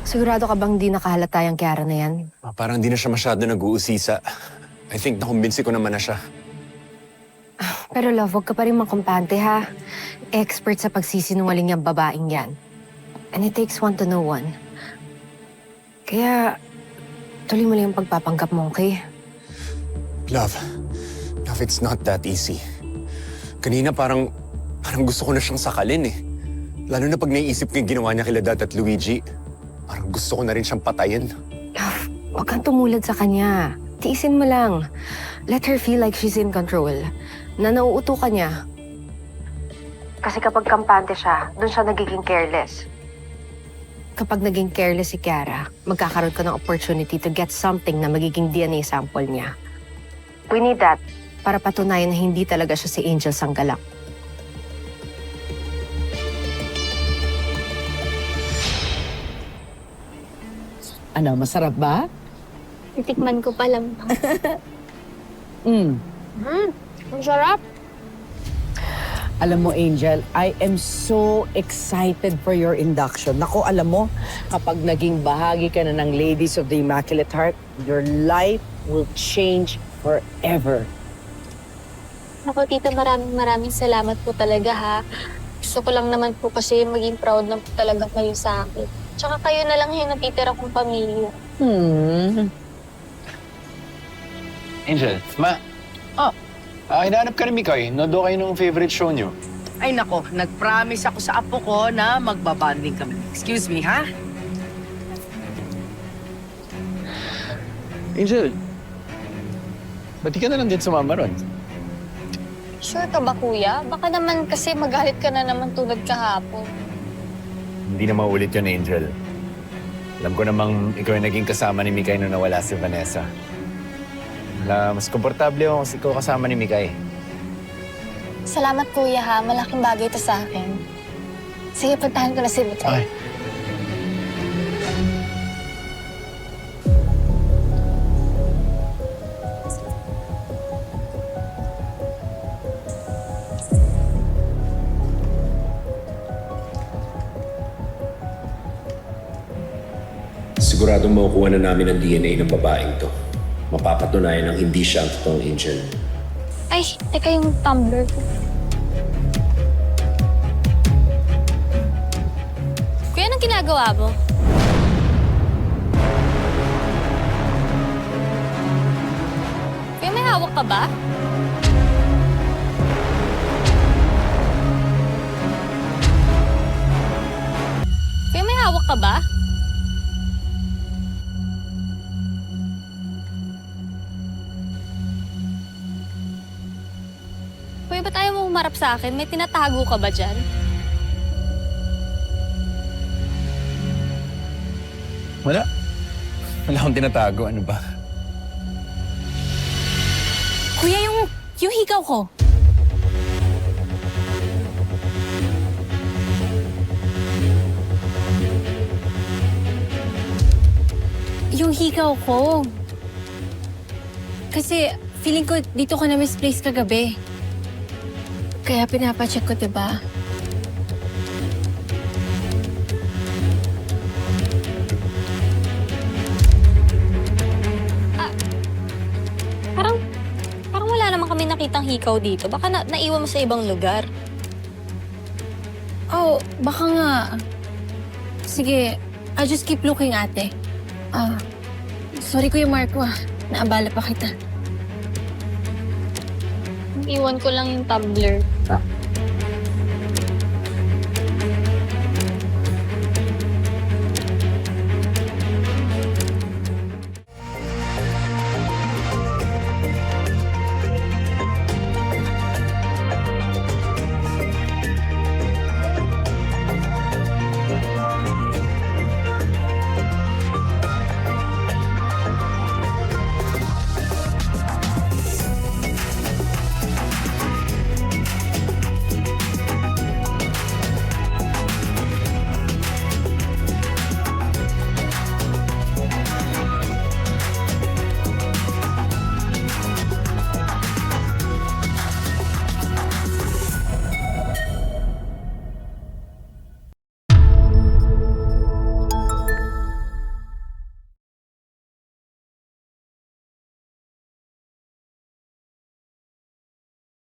Sigurado ka bang di nakahalata yung Kiara na yan? Parang di na siya masyado nag-uusisa. I think nakumbinsi ko naman na siya. Pero love, huwag ka pa rin mangkumpante ha. Expert sa pagsisinungaling yung babaeng yan. And it takes one to know one. Kaya, tuloy mo lang yung pagpapanggap mo, okay? Love, it's not that easy. Kanina parang gusto ko na siyang sakalin eh. Lalo na pag naiisip ko yung ginawa niya kila Dad at Luigi. Parang gusto ko na rin siyang patayin. Love, huwag kang tumulad sa kanya. Tiisin mo lang. Let her feel like she's in control. Na nauuto ka niya. Kasi kapag kampante siya, doon siya nagiging careless. Kapag naging careless si Kiara, magkakaroon ka ng opportunity to get something na magiging DNA sample niya. We need that para patunayan na hindi talaga siya si Angel Sanggalak. Ano, masarap ba? Titikman ko pa lang. Ang sarap. Alam mo, Angel, I am so excited for your induction. Naku, alam mo, kapag naging bahagi ka na ng Ladies of the Immaculate Heart, your life will change forever. Ako, tita, maraming salamat po talaga, ha. Gusto ko lang naman po kasi maging proud na po talaga kayo sa akin. Tsaka kayo na lang yung natitira kong pamilya. Angel, hinahanap ka ni Mikay. Nodo kayo nung favorite show niyo. Ay nako, nag-promise ako sa apo ko na magbabanding kami. Excuse me, ha? Angel, ba't di ka na lang din sumama ron? Sure ka ba, kuya? Baka naman kasi magalit ka na naman tulad kahapon. Hindi na maulit yun, Angel. Alam ko namang ikaw yung naging kasama ni Mikay nung nawala si Vanessa. Mas komportable ako kasama ni Mikay. Salamat, kuya, ha. Malaking bagay ito sa akin. Sige, puntahan ko na si Mikay. Okay. Siguradong makukuha na namin ang DNA ng babaeng to. Mapapatunayan ng hindi siya ang totoong Angel. Ay, teka yung tumbler ko. Kuya, anong ginagawa mo? Kuya, may hawak ka ba? Kuya, may hawak ka ba? Kuya, ba't ayaw mo humarap sa akin? May tinatago ka ba dyan? Wala. Wala akong tinatago. Ano ba? Kuya, yung hikaw ko. Yung hikaw ko. Kasi feeling ko dito ko na misplace kagabi. Kaya pinapacheck ko, diba? Parang wala naman kami nakitang hikaw dito. Baka naiwan mo sa ibang lugar. Oh, baka nga. Sige, I'll just keep looking, ate. Sorry, Kuya Marco, naabala pa kita. Iwan ko lang yung tumbler.